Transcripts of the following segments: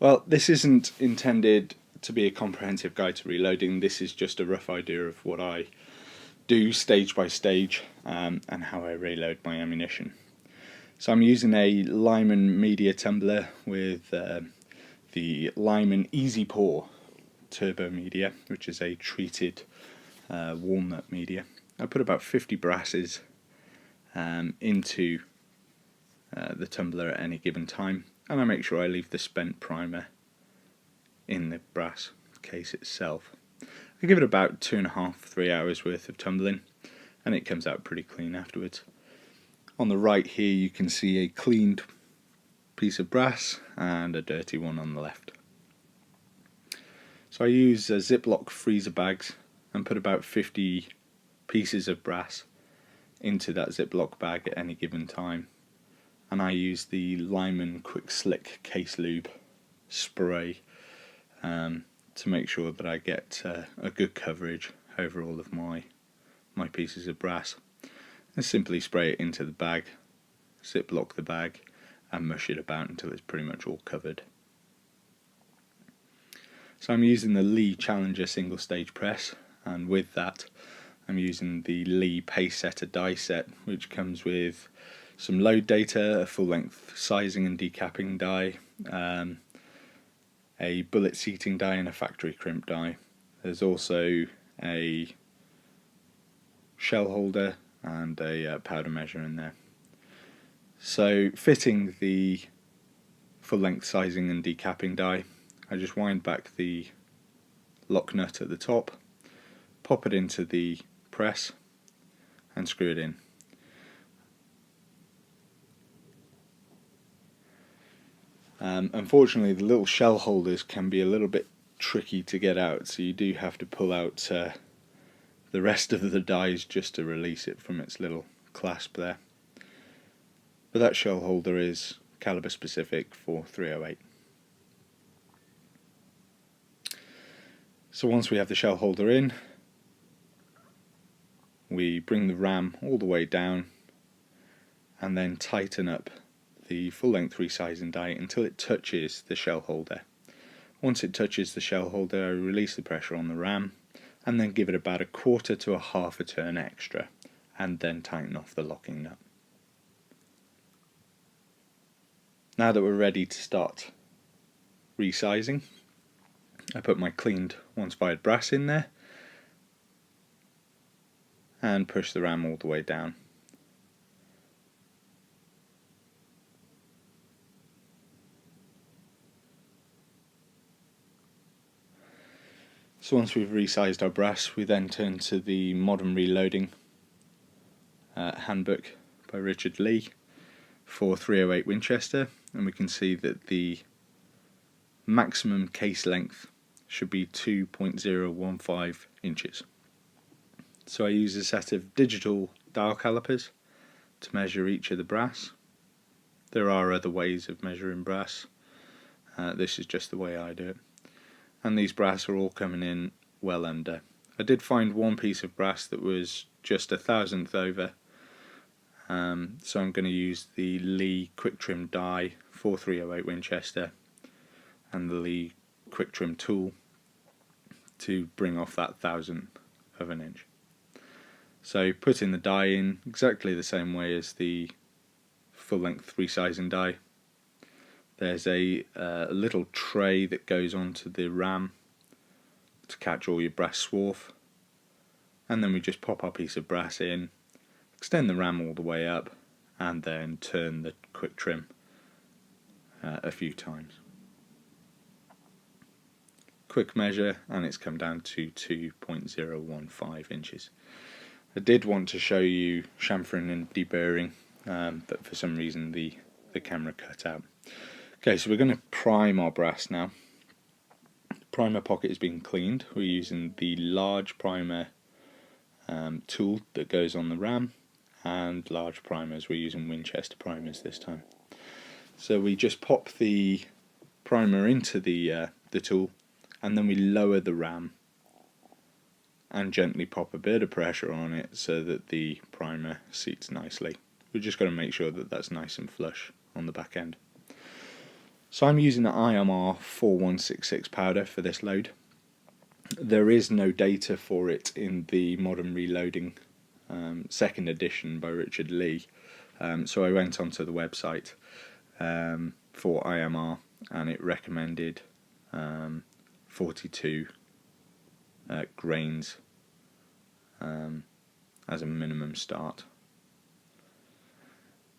Well, this isn't intended to be a comprehensive guide to reloading. This is just a rough idea of what I do stage by stage and how I reload my ammunition. So I'm using a Lyman media tumbler with the Lyman Easy Pour turbo media, which is a treated walnut media. I put about 50 brasses into the tumbler at any given time, and I make sure I leave the spent primer in the brass case itself. I give it about 2.5–3 hours worth of tumbling, and it comes out pretty clean afterwards. On the right here you can see a cleaned piece of brass and a dirty one on the left. So I use Ziploc freezer bags and put about 50 pieces of brass into that Ziploc bag at any given time, and I use the Lyman Quick Slick Case Lube spray to make sure that I get a good coverage over all of my pieces of brass. And simply spray it into the bag, Ziploc the bag, and mush it about until it's pretty much all covered. So I'm using the Lee Challenger single stage press, and with that I'm using the Lee Pace Setter die set, which comes with some load data, a full length sizing and decapping die, a bullet seating die and a factory crimp die. There's also a shell holder and a powder measure in there. So fitting the full length sizing and decapping die, I just wind back the lock nut at the top, pop it into the press and screw it in. Unfortunately the little shell holders can be a little bit tricky to get out, so you do have to pull out the rest of the dies just to release it from its little clasp there. But that shell holder is caliber specific for .308. So once we have the shell holder in, we bring the ram all the way down and then tighten up the full length resizing die until it touches the shell holder. Once it touches the shell holder, I release the pressure on the ram and then give it about 1/4 to 1/2 a turn extra, and then tighten off the locking nut. Now that we're ready to start resizing, I put my cleaned once fired brass in there and push the ram all the way down. So once we've resized our brass, we then turn to the Modern Reloading handbook by Richard Lee for .308 Winchester, and we can see that the maximum case length should be 2.015 inches. So I use a set of digital dial calipers to measure each of the brass. There are other ways of measuring brass, this is just the way I do it. And these brass are all coming in well under. I did find one piece of brass that was just 1/1000th over, so I'm going to use the Lee Quick Trim die for .308 Winchester and the Lee Quick Trim tool to bring off that 1/1000th of an inch. So putting the die in exactly the same way as the full length resizing die. There's a little tray that goes onto the ram to catch all your brass swarf, and then we just pop our piece of brass in, extend the ram all the way up, and then turn the quick trim a few times. Quick measure, and it's come down to 2.015 inches. I did want to show you chamfering and deburring, but for some reason the camera cut out. Okay, so we're going to prime our brass now. The primer pocket is being cleaned. We're using the large primer tool that goes on the ram, and large primers. We're using Winchester primers this time. So we just pop the primer into the tool, and then we lower the ram and gently pop a bit of pressure on it so that the primer seats nicely. We've just got to make sure that that's nice and flush on the back end. So I'm using the IMR 4166 powder for this load. There is no data for it in the Modern Reloading second edition by Richard Lee, so I went onto the website for IMR, and it recommended 42 grains as a minimum start.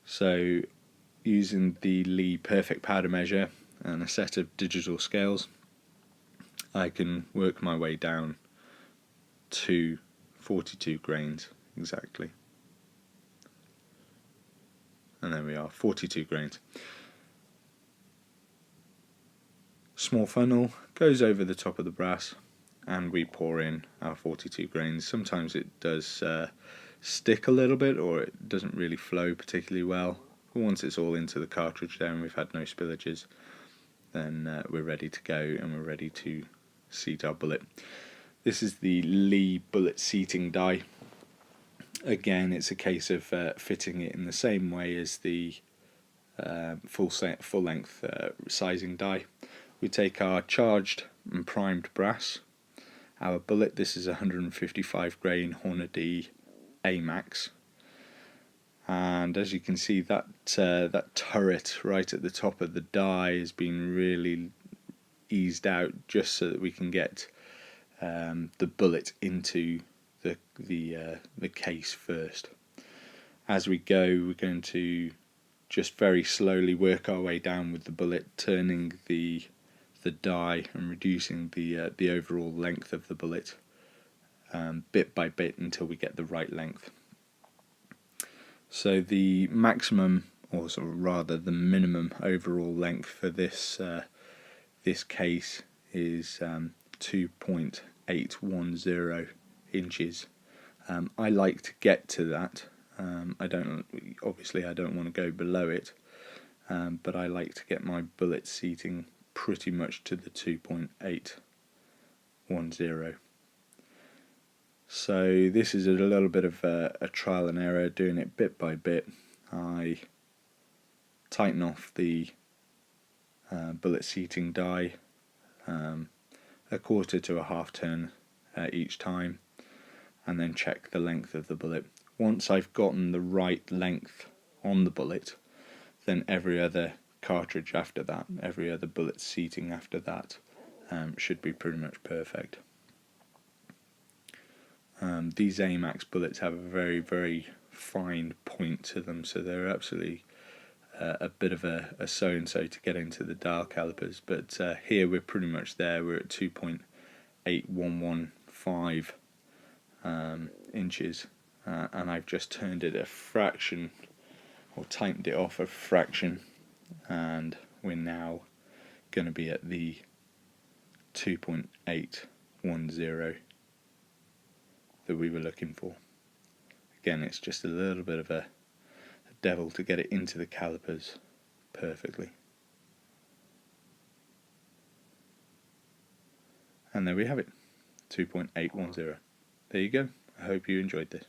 So using the Lee Perfect Powder Measure and a set of digital scales, I can work my way down to 42 grains exactly. And there we are, 42 grains. Small funnel goes over the top of the brass, and we pour in our 42 grains. Sometimes it does stick a little bit, or it doesn't really flow particularly well. But once it's all into the cartridge there and we've had no spillages, then we're ready to go, and we're ready to seat our bullet. This is the Lee bullet seating die. Again, it's a case of fitting it in the same way as the full length sizing die. We take our charged and primed brass, our bullet. This is a 155 grain Hornady AMAX, and as you can see, that turret right at the top of the die has been really eased out just so that we can get the bullet into the case first. As we go, we're going to just very slowly work our way down with the bullet, turning the die and reducing the overall length of the bullet bit by bit until we get the right length. So the maximum, or sort of rather the minimum overall length for this case is 2.810 inches. I like to get to that. I don't want to go below it, but I like to get my bullet seating pretty much to the 2.810. So this is a little bit of a trial and error, doing it bit by bit. I tighten off the bullet seating die a quarter to a half turn each time, and then check the length of the bullet. Once I've gotten the right length on the bullet, then every other cartridge after that, every other bullet seating after that, should be pretty much perfect. These AMAX bullets have a very, very fine point to them, so they're absolutely a bit of a so-and-so to get into the dial calipers, but here we're pretty much there. We're at 2.8115 inches, and I've just turned it a fraction, or tightened it off a fraction, and we're now going to be at the 2.810 that we were looking for. Again, it's just a little bit of a devil to get it into the calipers perfectly. And there we have it, 2.810. There you go. I hope you enjoyed this.